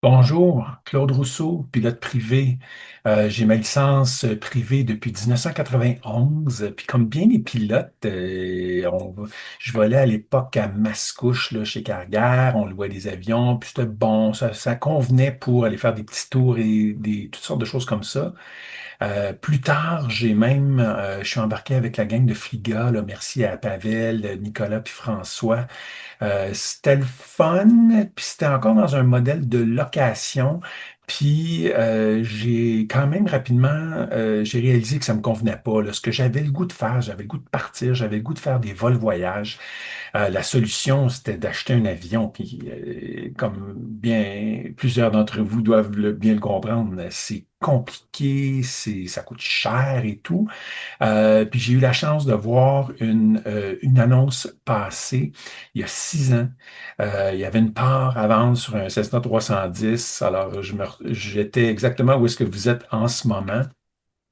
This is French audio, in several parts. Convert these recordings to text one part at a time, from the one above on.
Bonjour, Claude Rousseau, pilote privé. J'ai ma licence privée depuis 1991. Puis comme bien les pilotes, je volais à l'époque à Mascouche, là, chez Carrière. On louait des avions, puis c'était bon, ça convenait pour aller faire des petits tours et toutes sortes de choses comme ça. Plus tard, je suis embarqué avec la gang de Fliga, là, merci à Pavel, Nicolas puis François. C'était le fun, puis c'était encore dans un modèle de location. Puis j'ai quand même rapidement, j'ai réalisé que ça me convenait pas, là. Ce que j'avais le goût de faire, j'avais le goût de partir, j'avais le goût de faire des vols voyages. La solution, c'était d'acheter un avion. Puis, comme bien plusieurs d'entre vous doivent bien le comprendre, c'est compliqué, ça coûte cher et tout. Puis j'ai eu la chance de voir une annonce passer il y a 6 ans. Il y avait une part à vendre sur un Cessna 310. Alors, j'étais exactement où est-ce que vous êtes en ce moment.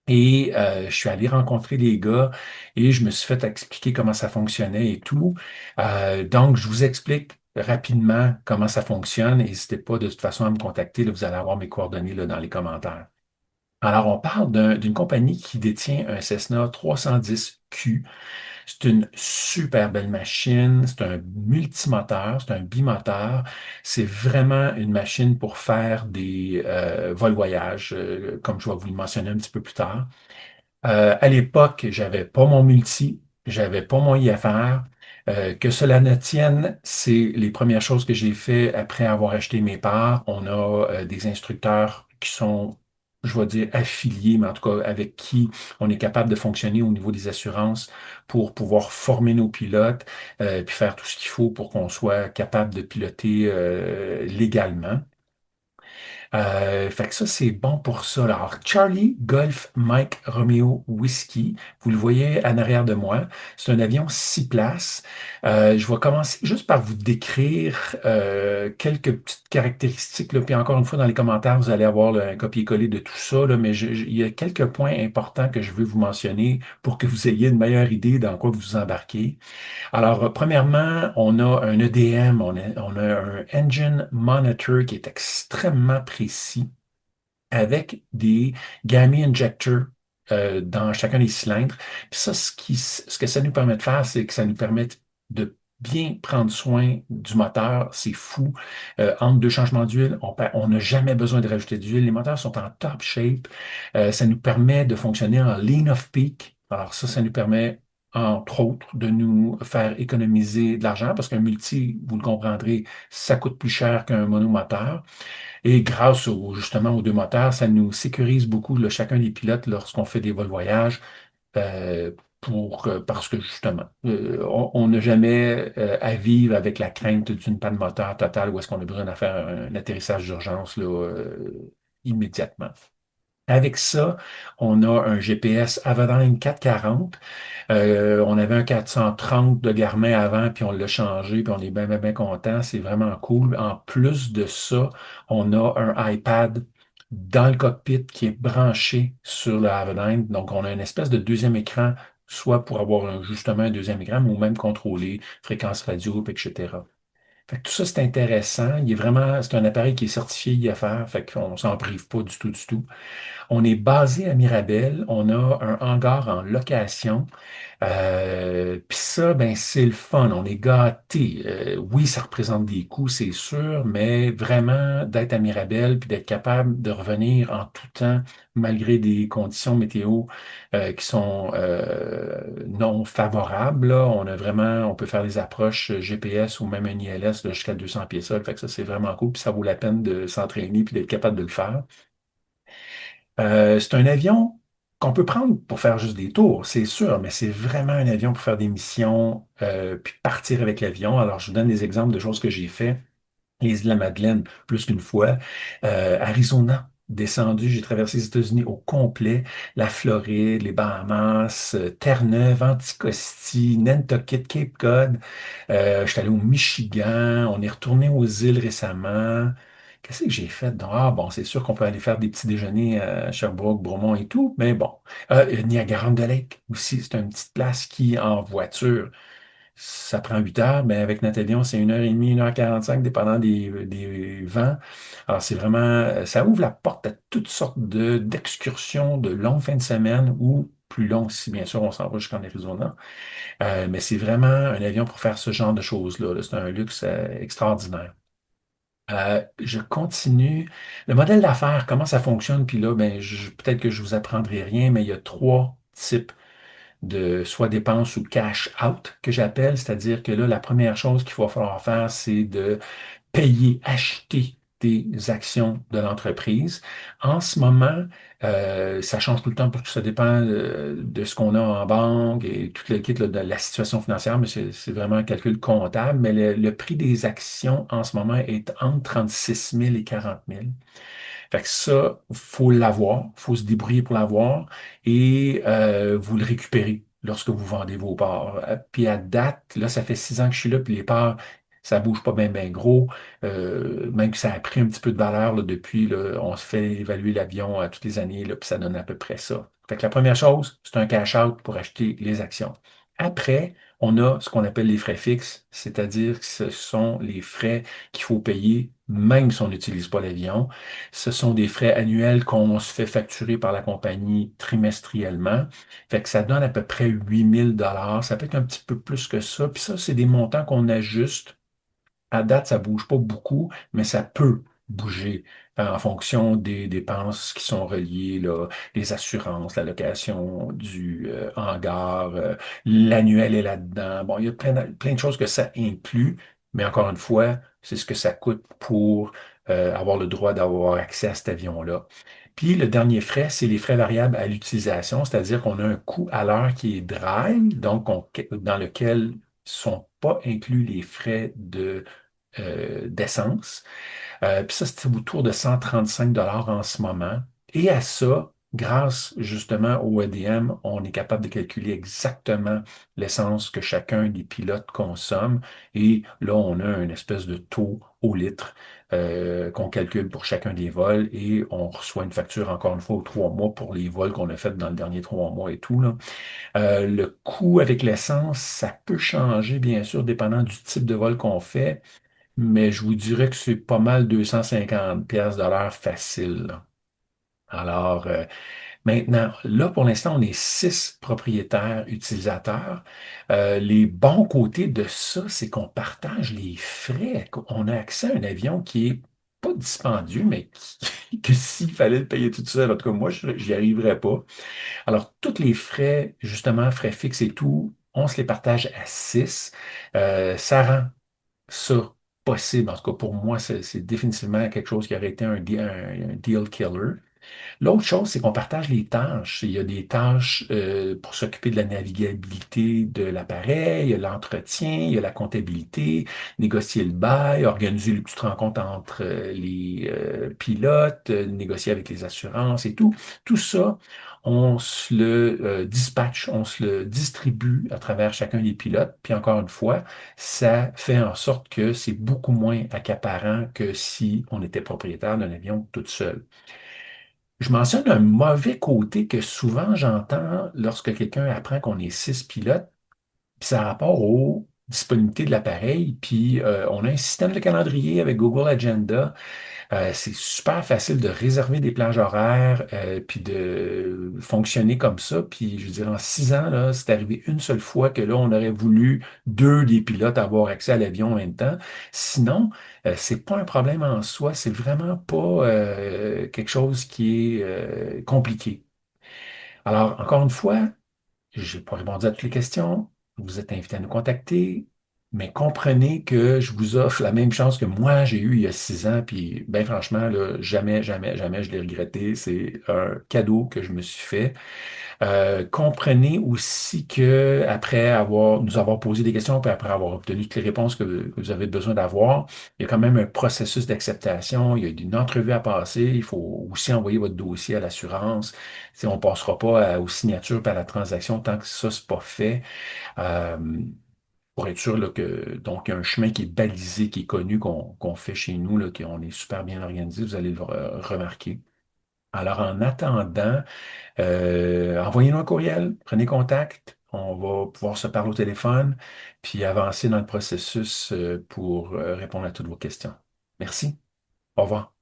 Et je suis allé rencontrer les gars et je me suis fait expliquer comment ça fonctionnait et tout. Donc, je vous explique rapidement comment ça fonctionne. N'hésitez pas de toute façon à me contacter. Là, vous allez avoir mes coordonnées là, dans les commentaires. Alors, on parle d'une compagnie qui détient un Cessna 310Q. C'est une super belle machine. C'est un multimoteur, c'est un bimoteur. C'est vraiment une machine pour faire des vols voyages, comme je vais vous le mentionner un petit peu plus tard. À l'époque, j'avais pas mon multi, j'avais pas mon IFR. Que cela ne tienne, c'est les premières choses que j'ai fait après avoir acheté mes parts. On a des instructeurs qui sont, je vais dire, affiliés, mais en tout cas avec qui on est capable de fonctionner au niveau des assurances pour pouvoir former nos pilotes, puis faire tout ce qu'il faut pour qu'on soit capable de piloter légalement. Fait que ça, c'est bon pour ça. Alors, Charlie Golf Mike Romeo Whiskey, vous le voyez en arrière de moi. C'est un avion 6 places. Je vais commencer juste par vous décrire quelques petites caractéristiques, là. Puis encore une fois, dans les commentaires, vous allez avoir là, un copier-coller de tout ça, là. Mais il y a quelques points importants que je veux vous mentionner pour que vous ayez une meilleure idée dans quoi vous vous embarquez. Alors, premièrement, on a un EDM, on a un Engine Monitor qui est extrêmement précis avec des Gamma Injectors dans chacun des cylindres. Puis ça, ce que ça nous permet de faire, c'est que ça nous permet de bien prendre soin du moteur. C'est fou. Entre deux changements d'huile, on n'a jamais besoin de rajouter d'huile. Les moteurs sont en top shape. Ça nous permet de fonctionner en lean off peak. Alors ça nous permet entre autres, de nous faire économiser de l'argent parce qu'un multi, vous le comprendrez, ça coûte plus cher qu'un monomoteur. Et grâce justement aux deux moteurs, ça nous sécurise beaucoup, là, chacun des pilotes lorsqu'on fait des vols voyages, euh, parce que justement, on n'a jamais à vivre avec la crainte d'une panne moteur totale où est-ce qu'on a besoin de faire un atterrissage d'urgence là, immédiatement. Avec ça, on a un GPS Avadyne 440. On avait un 430 de Garmin avant, puis on l'a changé, puis on est bien, bien, bien content. C'est vraiment cool. En plus de ça, on a un iPad dans le cockpit qui est branché sur le Avadyne. Donc, on a une espèce de deuxième écran, soit pour avoir justement un deuxième écran, ou même contrôler fréquence radio, puis etc. Fait que tout ça, c'est intéressant. C'est un appareil qui est certifié IFR, fait qu'on s'en prive pas du tout, du tout. On est basé à Mirabel. On a un hangar en location. Puis ça, ben, c'est le fun. On est gâtés. Oui, ça représente des coûts, c'est sûr, mais vraiment d'être à Mirabel puis d'être capable de revenir en tout temps, malgré des conditions météo qui sont non favorables, là, on peut faire des approches GPS ou même un ILS là, jusqu'à 200 pieds sol. Fait que ça, c'est vraiment cool. Puis ça vaut la peine de s'entraîner puis d'être capable de le faire. C'est un avion qu'on peut prendre pour faire juste des tours, c'est sûr, mais c'est vraiment un avion pour faire des missions, puis partir avec l'avion. Alors, je vous donne des exemples de choses que j'ai fait. Les îles de la Madeleine, plus qu'une fois. Arizona, descendu, j'ai traversé les États-Unis au complet. La Floride, les Bahamas, Terre-Neuve, Anticosti, Nantucket, Cape Cod. Je suis allé au Michigan. On est retourné aux îles récemment. Qu'est-ce que j'ai fait? Donc, ah bon, c'est sûr qu'on peut aller faire des petits déjeuners à Sherbrooke, Bromont et tout, mais bon. Niagara-on-the-Lake aussi, c'est une petite place qui, en voiture, ça prend 8 heures, mais avec notre avion, c'est 1h30, 1h45, dépendant des vents. Alors, c'est vraiment, ça ouvre la porte à toutes sortes d'excursions de longues fins de semaine ou plus longues si bien sûr on s'en va jusqu'en Arizona. Mais c'est vraiment un avion pour faire ce genre de choses-là, là. C'est un luxe extraordinaire. Je continue. Le modèle d'affaires, comment ça fonctionne, puis là, ben, peut-être que je vous apprendrai rien, mais il y a trois types de soit dépenses ou cash out que j'appelle, c'est-à-dire que là, la première chose qu'il va falloir faire, c'est de payer, acheter des actions de l'entreprise. En ce moment, ça change tout le temps parce que ça dépend de ce qu'on a en banque et tout le kit là, de la situation financière, mais c'est vraiment un calcul comptable. Mais le prix des actions en ce moment est entre 36 000 et 40 000. Fait que ça, faut l'avoir, faut se débrouiller pour l'avoir et vous le récupérez lorsque vous vendez vos parts. Puis à date, là, ça fait 6 ans que je suis là, puis les parts, ça bouge pas bien, bien gros. Même que ça a pris un petit peu de valeur là, depuis, là, on se fait évaluer l'avion toutes les années, là, puis ça donne à peu près ça. Fait que la première chose, c'est un cash-out pour acheter les actions. Après, on a ce qu'on appelle les frais fixes, c'est-à-dire que ce sont les frais qu'il faut payer même si on n'utilise pas l'avion. Ce sont des frais annuels qu'on se fait facturer par la compagnie trimestriellement. Fait que ça donne à peu près 8 000 dollars. Ça peut être un petit peu plus que ça. Puis ça, c'est des montants qu'on ajuste à date, ça bouge pas beaucoup, mais ça peut bouger en fonction des dépenses qui sont reliées, là, les assurances, la location du hangar, l'annuel est là-dedans. Bon, il y a plein de choses que ça inclut, mais encore une fois, c'est ce que ça coûte pour avoir le droit d'avoir accès à cet avion-là. Puis le dernier frais, c'est les frais variables à l'utilisation, c'est-à-dire qu'on a un coût à l'heure qui est dry, donc dans lequel ne sont pas inclus les frais d'essence. Puis ça, c'est autour de 135 dollars en ce moment. Et à ça, grâce justement au EDM, on est capable de calculer exactement l'essence que chacun des pilotes consomme. Et là, on a une espèce de taux au litre qu'on calcule pour chacun des vols et on reçoit une facture encore une fois aux 3 mois pour les vols qu'on a fait dans le dernier 3 mois et tout, là. Le coût avec l'essence, ça peut changer, bien sûr, dépendant du type de vol qu'on fait, mais je vous dirais que c'est pas mal 250 pièces de l'heure facile, là. Alors, maintenant, là, pour l'instant, on est 6 propriétaires utilisateurs. Les bons côtés de ça, c'est qu'on partage les frais. On a accès à un avion qui est pas dispendieux, mais que s'il fallait le payer tout seul, en tout cas, moi, j'y arriverais pas. Alors, tous les frais, justement, frais fixes et tout, on se les partage à 6. Ça rend ça possible. En tout cas, pour moi, c'est définitivement quelque chose qui aurait été un deal killer. L'autre chose, c'est qu'on partage les tâches. Il y a des tâches pour s'occuper de la navigabilité de l'appareil, il y a l'entretien, il y a la comptabilité, négocier le bail, organiser les petites rencontres entre les pilotes, négocier avec les assurances et tout. Tout ça, on se le dispatche, on se le distribue à travers chacun des pilotes. Puis encore une fois, ça fait en sorte que c'est beaucoup moins accaparant que si on était propriétaire d'un avion toute seule. Je mentionne un mauvais côté que souvent j'entends lorsque quelqu'un apprend qu'on est 6 pilotes, puis ça a rapport aux disponibilités de l'appareil, puis on a un système de calendrier avec Google Agenda. C'est super facile de réserver des plages horaires, puis de fonctionner comme ça. Puis je veux dire, en 6 ans, là, c'est arrivé une seule fois que là, on aurait voulu deux des pilotes avoir accès à l'avion en même temps. Sinon, c'est pas un problème en soi, c'est vraiment pas quelque chose qui est compliqué. Alors, encore une fois, j'ai pas répondu à toutes les questions. Vous êtes invité à nous contacter, mais comprenez que je vous offre la même chance que moi j'ai eu il y a 6 ans, puis ben franchement, là, jamais, jamais, jamais je l'ai regretté. C'est un cadeau que je me suis fait. Comprenez aussi que après nous avoir posé des questions, puis après avoir obtenu toutes les réponses que vous avez besoin d'avoir, il y a quand même un processus d'acceptation, il y a une entrevue à passer, il faut aussi envoyer votre dossier à l'assurance. Si on ne passera pas aux signatures par la transaction tant que ça, c'est pas fait. Euh, pour être sûr là, que donc il y a un chemin qui est balisé, qui est connu, qu'on fait chez nous, là, qu'on est super bien organisé, vous allez le remarquer. Alors, en attendant, envoyez-nous un courriel, prenez contact. On va pouvoir se parler au téléphone, puis avancer dans le processus pour répondre à toutes vos questions. Merci. Au revoir.